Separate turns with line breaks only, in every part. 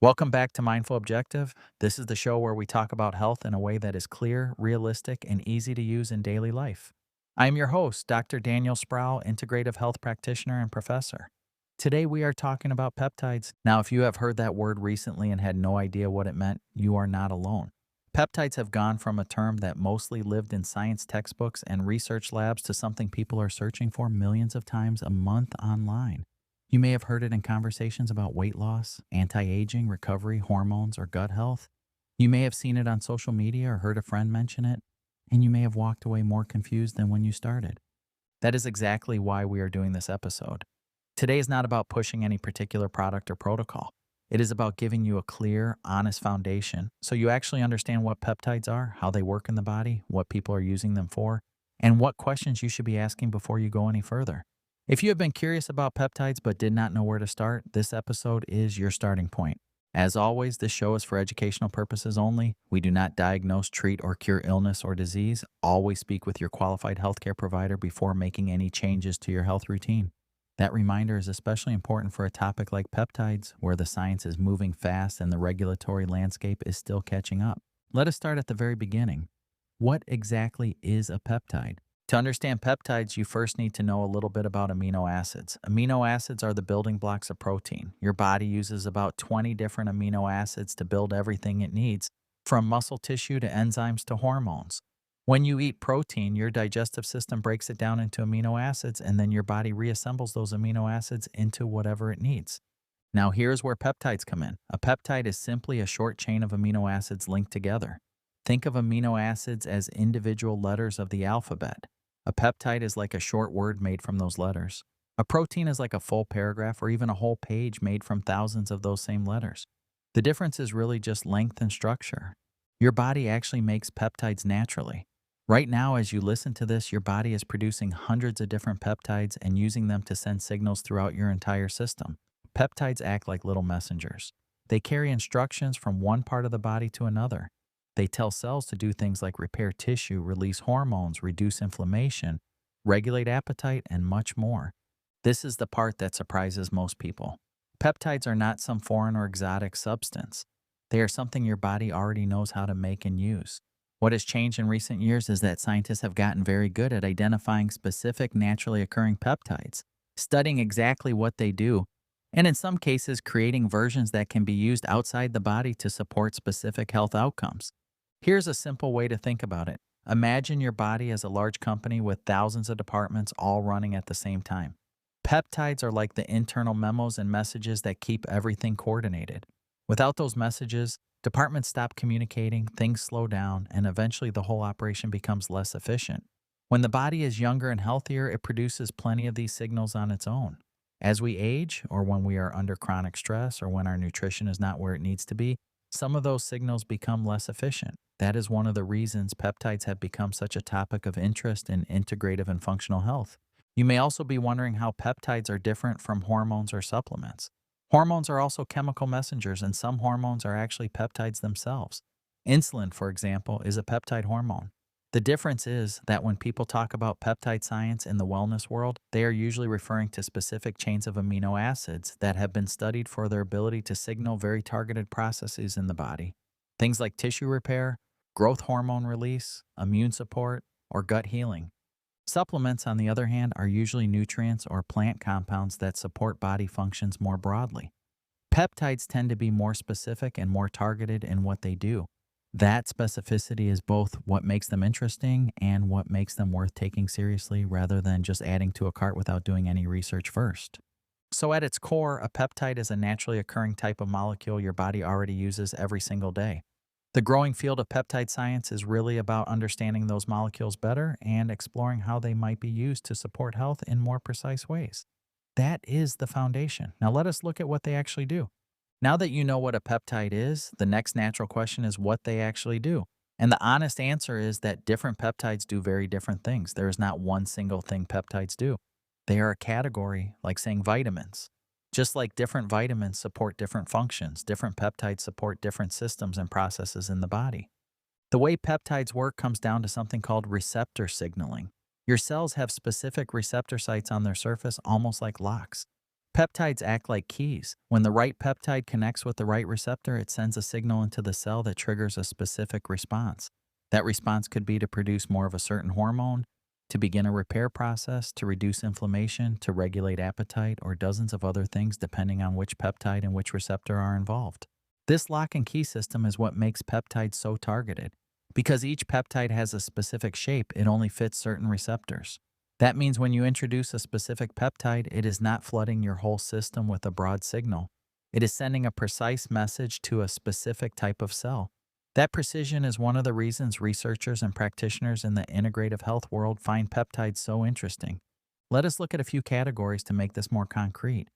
Welcome back to Mindful Objective. This is the show where we talk about health in a way that is clear, realistic, and easy to use in daily life. I am your host, Dr. Daniel Sproul, integrative health practitioner and professor. Today we are talking about peptides. Now, if you have heard that word recently and had no idea what it meant, you are not alone. Peptides have gone from a term that mostly lived in science textbooks and research labs to something people are searching for millions of times a month online. You may have heard it in conversations about weight loss, anti aging, recovery, hormones, or gut health. You may have seen it on social media or heard a friend mention it, and you may have walked away more confused than when you started. That is exactly why we are doing this episode. Today is not about pushing any particular product or protocol. It is about giving you a clear, honest foundation so you actually understand what peptides are, how they work in the body, what people are using them for, and what questions you should be asking before you go any further. If you have been curious about peptides but did not know where to start, this episode is your starting point. As always, this show is for educational purposes only. We do not diagnose, treat, or cure illness or disease. Always speak with your qualified healthcare provider before making any changes to your health routine. That reminder is especially important for a topic like peptides, where the science is moving fast and the regulatory landscape is still catching up. Let us start at the very beginning. What exactly is a peptide? To understand peptides, you first need to know a little bit about amino acids. Amino acids are the building blocks of protein. Your body uses about 20 different amino acids to build everything it needs, from muscle tissue to enzymes to hormones. When you eat protein, your digestive system breaks it down into amino acids, and then your body reassembles those amino acids into whatever it needs. Now, here's where peptides come in. A peptide is simply a short chain of amino acids linked together. Think of amino acids as individual letters of the alphabet. A peptide is like a short word made from those letters. A protein is like a full paragraph or even a whole page made from thousands of those same letters. The difference is really just length and structure. Your body actually makes peptides naturally. Right now, as you listen to this, your body is producing hundreds of different peptides and using them to send signals throughout your entire system. Peptides act like little messengers. They carry instructions from one part of the body to another. They tell cells to do things like repair tissue, release hormones, reduce inflammation, regulate appetite, and much more. This is the part that surprises most people. Peptides are not some foreign or exotic substance. They are something your body already knows how to make and use. What has changed in recent years is that scientists have gotten very good at identifying specific naturally occurring peptides, studying exactly what they do, and in some cases creating versions that can be used outside the body to support specific health outcomes. Here's a simple way to think about it. Imagine your body as a large company with thousands of departments all running at the same time. Peptides are like the internal memos and messages that keep everything coordinated. Without those messages, departments stop communicating, things slow down, and eventually the whole operation becomes less efficient. When the body is younger and healthier, it produces plenty of these signals on its own. As we age, or when we are under chronic stress, or when our nutrition is not where it needs to be, some of those signals become less efficient. That is one of the reasons peptides have become such a topic of interest in integrative and functional health. You may also be wondering how peptides are different from hormones or supplements. Hormones are also chemical messengers, and some hormones are actually peptides themselves. Insulin, for example, is a peptide hormone. The difference is that when people talk about peptide science in the wellness world, they are usually referring to specific chains of amino acids that have been studied for their ability to signal very targeted processes in the body. Things like tissue repair, growth hormone release, immune support, or gut healing. Supplements, on the other hand, are usually nutrients or plant compounds that support body functions more broadly. Peptides tend to be more specific and more targeted in what they do. That specificity is both what makes them interesting and what makes them worth taking seriously rather than just adding to a cart without doing any research first. So, at its core, a peptide is a naturally occurring type of molecule your body already uses every single day. The growing field of peptide science is really about understanding those molecules better and exploring how they might be used to support health in more precise ways. That is the foundation. Now let us look at what they actually do. Now that you know what a peptide is, the next natural question is what they actually do. And the honest answer is that different peptides do very different things. There is not one single thing peptides do. They are a category, like saying vitamins. Just like different vitamins support different functions, different peptides support different systems and processes in the body. The way peptides work comes down to something called receptor signaling. Your cells have specific receptor sites on their surface, almost like locks. Peptides act like keys. When the right peptide connects with the right receptor, it sends a signal into the cell that triggers a specific response. That response could be to produce more of a certain hormone, to begin a repair process, to reduce inflammation, to regulate appetite, or dozens of other things depending on which peptide and which receptor are involved. This lock and key system is what makes peptides so targeted. Because each peptide has a specific shape, it only fits certain receptors. That means when you introduce a specific peptide, it is not flooding your whole system with a broad signal. It is sending a precise message to a specific type of cell. That precision is one of the reasons researchers and practitioners in the integrative health world find peptides so interesting. Let us look at a few categories to make this more concrete.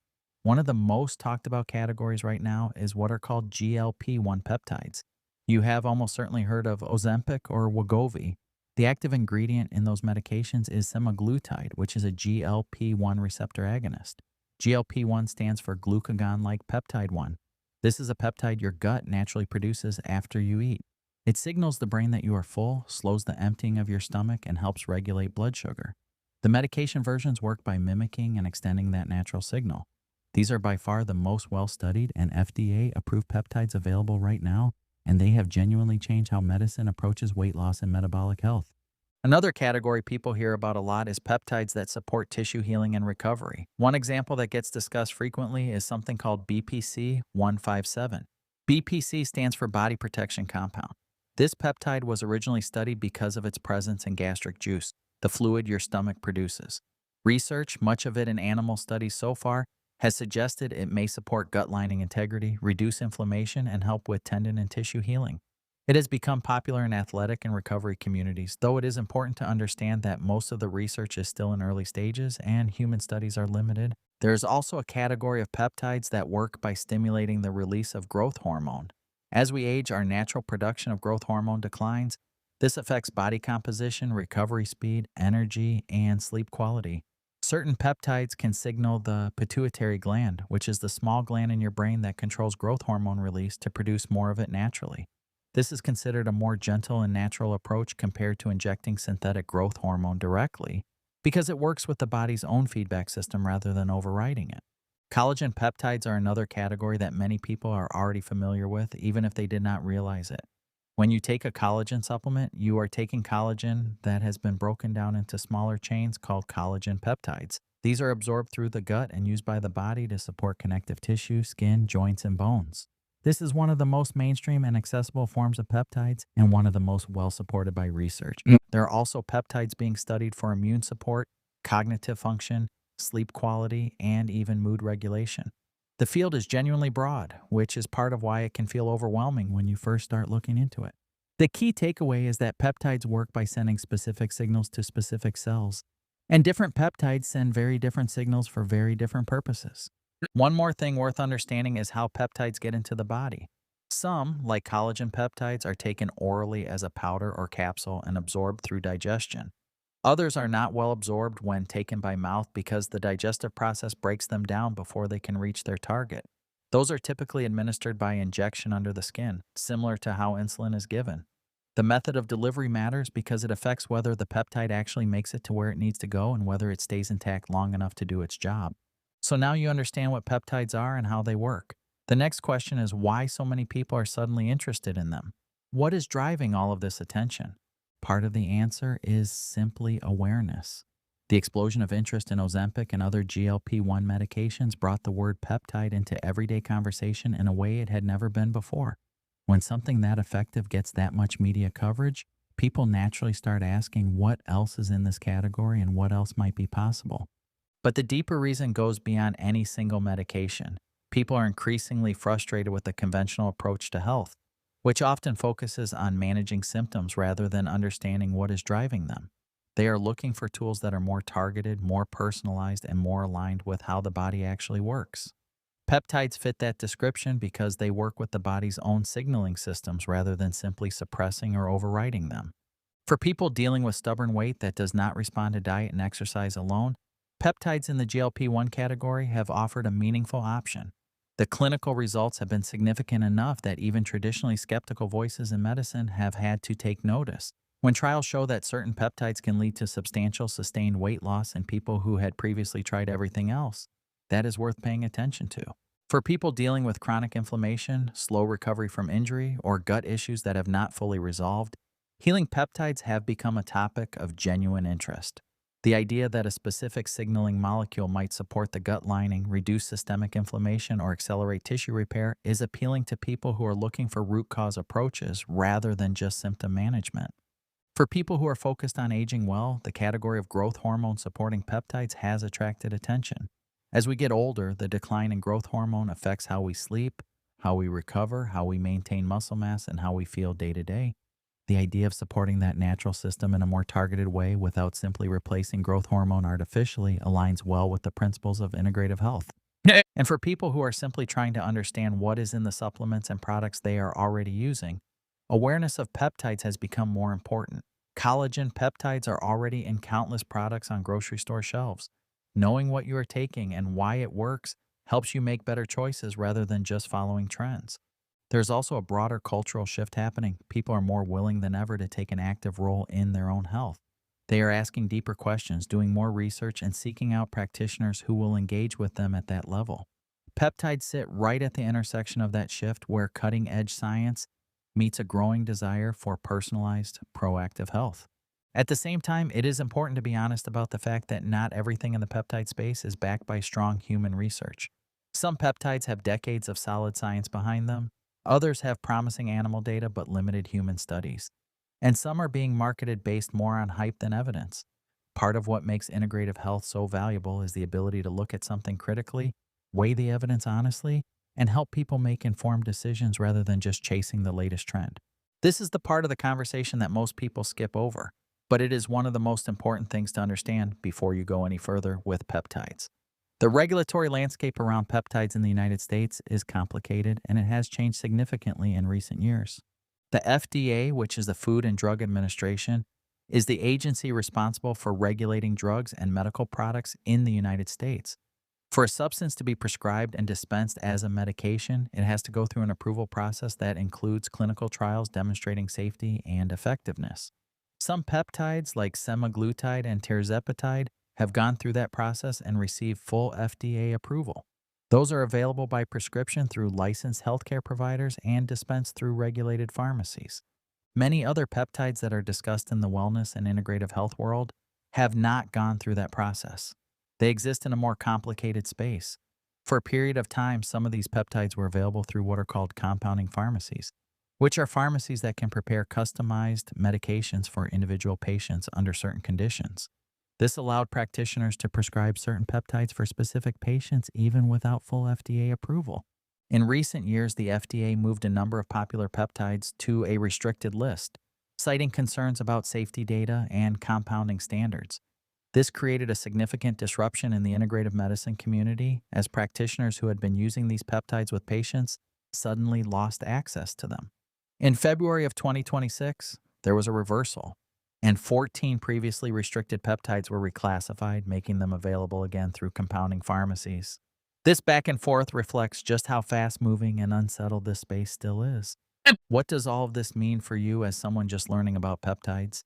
One of the most talked about categories right now is what are called GLP-1 peptides. You have almost certainly heard of Ozempic or Wegovy. The active ingredient in those medications is semaglutide, which is a GLP-1 receptor agonist. GLP-1 stands for glucagon-like peptide 1. This is a peptide your gut naturally produces after you eat. It signals the brain that you are full, slows the emptying of your stomach, and helps regulate blood sugar. The medication versions work by mimicking and extending that natural signal. These are by far the most well-studied and FDA-approved peptides available right now, and they have genuinely changed how medicine approaches weight loss and metabolic health. Another category people hear about a lot is peptides that support tissue healing and recovery. One example that gets discussed frequently is something called BPC 157. BPC stands for Body Protection Compound. This peptide was originally studied because of its presence in gastric juice, the fluid your stomach produces. Research, much of it in animal studies so far, has suggested it may support gut lining integrity, reduce inflammation, and help with tendon and tissue healing. It has become popular in athletic and recovery communities, though it is important to understand that most of the research is still in early stages and human studies are limited. There is also a category of peptides that work by stimulating the release of growth hormone. As we age, our natural production of growth hormone declines. This affects body composition, recovery speed, energy, and sleep quality. Certain peptides can signal the pituitary gland, which is the small gland in your brain that controls growth hormone release, to produce more of it naturally. This is considered a more gentle and natural approach compared to injecting synthetic growth hormone directly, because it works with the body's own feedback system rather than overriding it. Collagen peptides are another category that many people are already familiar with, even if they did not realize it. When you take a collagen supplement, you are taking collagen that has been broken down into smaller chains called collagen peptides. These are absorbed through the gut and used by the body to support connective tissue, skin, joints, and bones. This is one of the most mainstream and accessible forms of peptides and one of the most well supported by research. There are also peptides being studied for immune support, cognitive function, sleep quality, and even mood regulation. The field is genuinely broad, which is part of why it can feel overwhelming when you first start looking into it. The key takeaway is that peptides work by sending specific signals to specific cells, and different peptides send very different signals for very different purposes. One more thing worth understanding is how peptides get into the body. Some, like collagen peptides, are taken orally as a powder or capsule and absorbed through digestion. Others are not well absorbed when taken by mouth because the digestive process breaks them down before they can reach their target. Those are typically administered by injection under the skin, similar to how insulin is given. The method of delivery matters because it affects whether the peptide actually makes it to where it needs to go and whether it stays intact long enough to do its job. So now you understand what peptides are and how they work. The next question is why so many people are suddenly interested in them. What is driving all of this attention? Part of the answer is simply awareness. The explosion of interest in Ozempic and other GLP-1 medications brought the word peptide into everyday conversation in a way it had never been before. When something that effective gets that much media coverage, people naturally start asking what else is in this category and what else might be possible. But the deeper reason goes beyond any single medication. People are increasingly frustrated with the conventional approach to health, which often focuses on managing symptoms rather than understanding what is driving them. They are looking for tools that are more targeted, more personalized, and more aligned with how the body actually works. Peptides fit that description because they work with the body's own signaling systems rather than simply suppressing or overriding them. For people dealing with stubborn weight that does not respond to diet and exercise alone, peptides in the GLP-1 category have offered a meaningful option. The clinical results have been significant enough that even traditionally skeptical voices in medicine have had to take notice. When trials show that certain peptides can lead to substantial sustained weight loss in people who had previously tried everything else, that is worth paying attention to. For people dealing with chronic inflammation, slow recovery from injury, or gut issues that have not fully resolved, healing peptides have become a topic of genuine interest. The idea that a specific signaling molecule might support the gut lining, reduce systemic inflammation, or accelerate tissue repair is appealing to people who are looking for root cause approaches rather than just symptom management. For people who are focused on aging well, the category of growth hormone supporting peptides has attracted attention. As we get older, the decline in growth hormone affects how we sleep, how we recover, how we maintain muscle mass, and how we feel day to day. The idea of supporting that natural system in a more targeted way without simply replacing growth hormone artificially aligns well with the principles of integrative health. And for people who are simply trying to understand what is in the supplements and products they are already using, awareness of peptides has become more important. Collagen peptides are already in countless products on grocery store shelves. Knowing what you are taking and why it works helps you make better choices rather than just following trends. There's also a broader cultural shift happening. People are more willing than ever to take an active role in their own health. They are asking deeper questions, doing more research, and seeking out practitioners who will engage with them at that level. Peptides sit right at the intersection of that shift where cutting edge science meets a growing desire for personalized, proactive health. At the same time, it is important to be honest about the fact that not everything in the peptide space is backed by strong human research. Some peptides have decades of solid science behind them, others have promising animal data but limited human studies, and some are being marketed based more on hype than evidence. Part of what makes integrative health so valuable is the ability to look at something critically, weigh the evidence honestly, and help people make informed decisions rather than just chasing the latest trend. This is the part of the conversation that most people skip over, but it is one of the most important things to understand before you go any further with peptides. The regulatory landscape around peptides in the United States is complicated and it has changed significantly in recent years. The FDA, which is the Food and Drug Administration, is the agency responsible for regulating drugs and medical products in the United States. For a substance to be prescribed and dispensed as a medication, it has to go through an approval process that includes clinical trials demonstrating safety and effectiveness. Some peptides, like semaglutide and tirzepatide, have gone through that process and received full FDA approval. Those are available by prescription through licensed healthcare providers and dispensed through regulated pharmacies. Many other peptides that are discussed in the wellness and integrative health world have not gone through that process. They exist in a more complicated space. For a period of time, some of these peptides were available through what are called compounding pharmacies, which are pharmacies that can prepare customized medications for individual patients under certain conditions. This allowed practitioners to prescribe certain peptides for specific patients even without full FDA approval. In recent years, the FDA moved a number of popular peptides to a restricted list, citing concerns about safety data and compounding standards. This created a significant disruption in the integrative medicine community as practitioners who had been using these peptides with patients suddenly lost access to them. In February of 2026, there was a reversal, and 14 previously restricted peptides were reclassified, making them available again through compounding pharmacies. This back and forth reflects just how fast-moving and unsettled this space still is. What does all of this mean for you as someone just learning about peptides?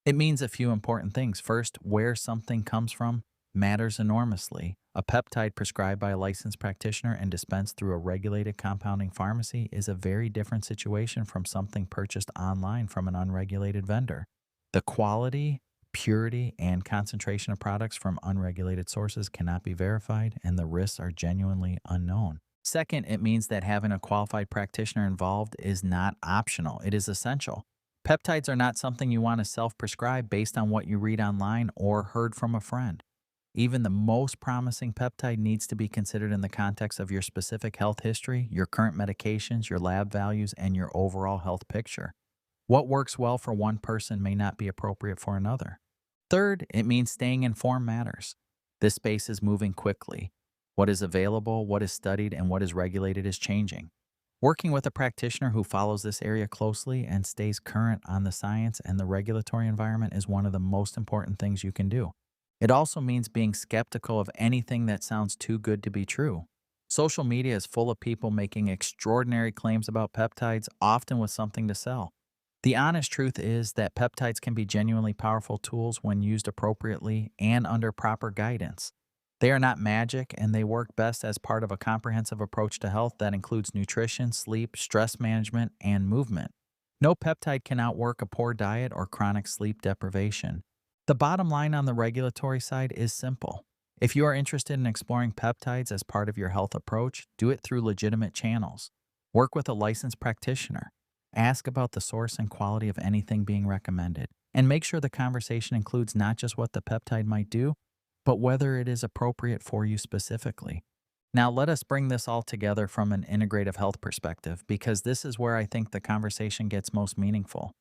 It means a few important things. First, where something comes from matters enormously. A peptide prescribed by a licensed practitioner and dispensed through a regulated compounding pharmacy is a very different situation from something purchased online from an unregulated vendor. The quality, purity, and concentration of products from unregulated sources cannot be verified, and the risks are genuinely unknown. Second, it means that having a qualified practitioner involved is not optional, it is essential. Peptides are not something you want to self-prescribe based on what you read online or heard from a friend. Even the most promising peptide needs to be considered in the context of your specific health history, your current medications, your lab values, and your overall health picture. What works well for one person may not be appropriate for another. Third, it means staying informed matters. This space is moving quickly. What is available, what is studied, and what is regulated is changing. Working with a practitioner who follows this area closely and stays current on the science and the regulatory environment is one of the most important things you can do. It also means being skeptical of anything that sounds too good to be true. Social media is full of people making extraordinary claims about peptides, often with something to sell. The honest truth is that peptides can be genuinely powerful tools when used appropriately and under proper guidance. They are not magic, and they work best as part of a comprehensive approach to health that includes nutrition, sleep, stress management, and movement. No peptide can outwork a poor diet or chronic sleep deprivation. The bottom line on the regulatory side is simple. If you are interested in exploring peptides as part of your health approach, do it through legitimate channels. Work with a licensed practitioner. Ask about the source and quality of anything being recommended. And make sure the conversation includes not just what the peptide might do, but whether it is appropriate for you specifically. Now, let us bring this all together from an integrative health perspective, because this is where I think the conversation gets most meaningful.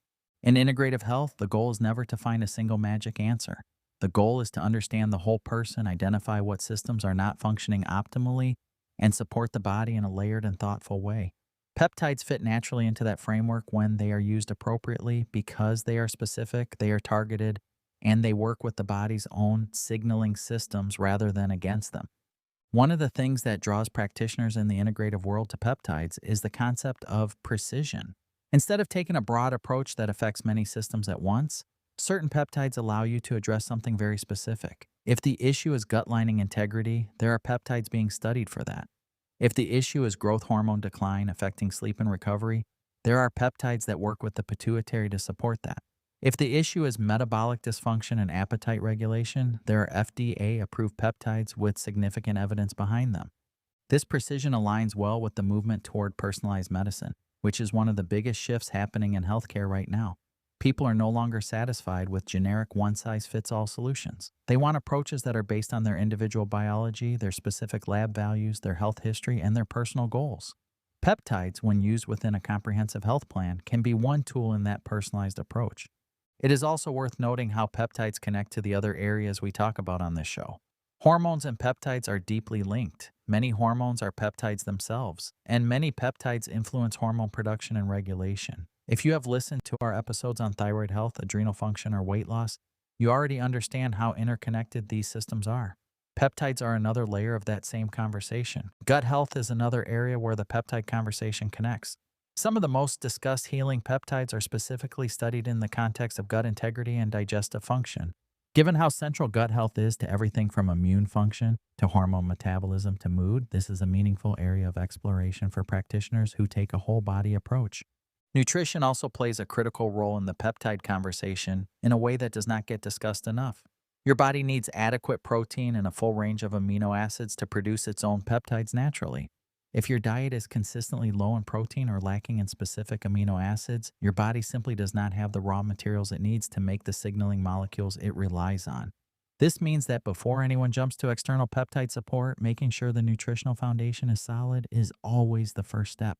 In integrative health, the goal is never to find a single magic answer. The goal is to understand the whole person, identify what systems are not functioning optimally, and support the body in a layered and thoughtful way. Peptides fit naturally into that framework when they are used appropriately because they are specific, they are targeted, and they work with the body's own signaling systems rather than against them. One of the things that draws practitioners in the integrative world to peptides is the concept of precision. Instead of taking a broad approach that affects many systems at once, certain peptides allow you to address something very specific. If the issue is gut lining integrity, there are peptides being studied for that. If the issue is growth hormone decline affecting sleep and recovery, there are peptides that work with the pituitary to support that. If the issue is metabolic dysfunction and appetite regulation, there are FDA approved peptides with significant evidence behind them. This precision aligns well with the movement toward personalized medicine, which is one of the biggest shifts happening in healthcare right now. People are no longer satisfied with generic one-size-fits-all solutions. They want approaches that are based on their individual biology, their specific lab values, their health history, and their personal goals. Peptides, when used within a comprehensive health plan, can be one tool in that personalized approach. It is also worth noting how peptides connect to the other areas we talk about on this show. Hormones and peptides are deeply linked. Many hormones are peptides themselves, and many peptides influence hormone production and regulation. If you have listened to our episodes on thyroid health, adrenal function, or weight loss, you already understand how interconnected these systems are. Peptides are another layer of that same conversation. Gut health is another area where the peptide conversation connects. Some of the most discussed healing peptides are specifically studied in the context of gut integrity and digestive function. Given how central gut health is to everything from immune function to hormone metabolism to mood, this is a meaningful area of exploration for practitioners who take a whole body approach. Nutrition also plays a critical role in the peptide conversation in a way that does not get discussed enough. Your body needs adequate protein and a full range of amino acids to produce its own peptides naturally. If your diet is consistently low in protein or lacking in specific amino acids, your body simply does not have the raw materials it needs to make the signaling molecules it relies on. This means that before anyone jumps to external peptide support, making sure the nutritional foundation is solid is always the first step.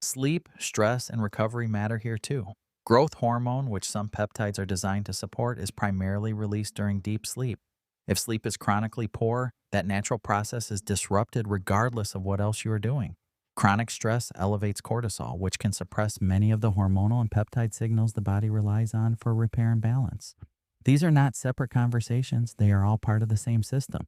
Sleep, stress, and recovery matter here too. Growth hormone, which some peptides are designed to support, is primarily released during deep sleep. If sleep is chronically poor, that natural process is disrupted regardless of what else you are doing. Chronic stress elevates cortisol, which can suppress many of the hormonal and peptide signals the body relies on for repair and balance. These are not separate conversations, they are all part of the same system.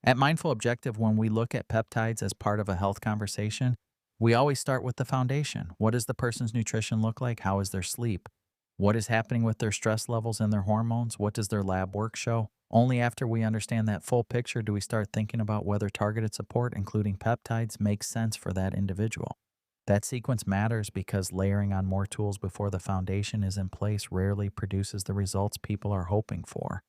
At Mindful Objective, when we look at peptides as part of a health conversation, we always start with the foundation. What does the person's nutrition look like? How is their sleep? What is happening with their stress levels and their hormones? What does their lab work show? Only after we understand that full picture do we start thinking about whether targeted support, including peptides, makes sense for that individual. That sequence matters because layering on more tools before the foundation is in place rarely produces the results people are hoping for.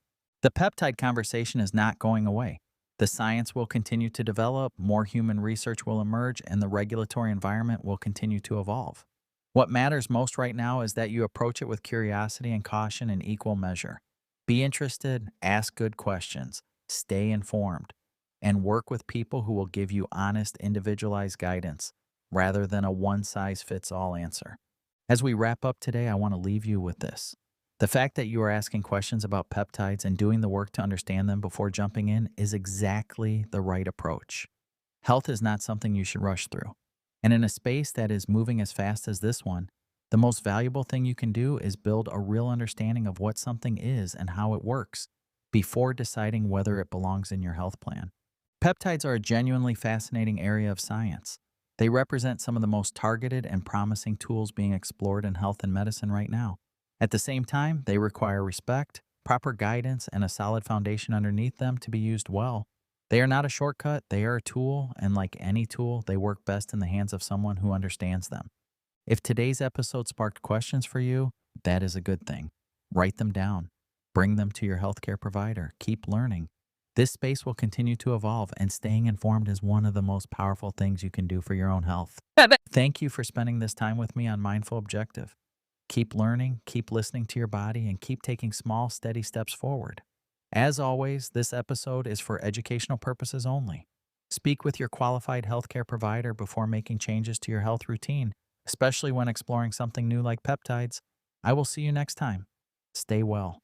The peptide conversation is not going away. The science will continue to develop, more human research will emerge, and the regulatory environment will continue to evolve. What matters most right now is that you approach it with curiosity and caution in equal measure. Be interested, ask good questions, stay informed, and work with people who will give you honest, individualized guidance rather than a one-size-fits-all answer. As we wrap up today, I want to leave you with this. The fact that you are asking questions about peptides and doing the work to understand them before jumping in is exactly the right approach. Health is not something you should rush through. And in a space that is moving as fast as this one, the most valuable thing you can do is build a real understanding of what something is and how it works before deciding whether it belongs in your health plan. Peptides are a genuinely fascinating area of science. They represent some of the most targeted and promising tools being explored in health and medicine right now. At the same time, they require respect, proper guidance, and a solid foundation underneath them to be used well. They are not a shortcut, they are a tool, and like any tool, they work best in the hands of someone who understands them. If today's episode sparked questions for you, that is a good thing. Write them down, bring them to your healthcare provider, keep learning. This space will continue to evolve, and staying informed is one of the most powerful things you can do for your own health. Thank you for spending this time with me on Mindful Objective. Keep learning, keep listening to your body, and keep taking small, steady steps forward. As always, this episode is for educational purposes only. Speak with your qualified healthcare provider before making changes to your health routine, especially when exploring something new like peptides. I will see you next time. Stay well.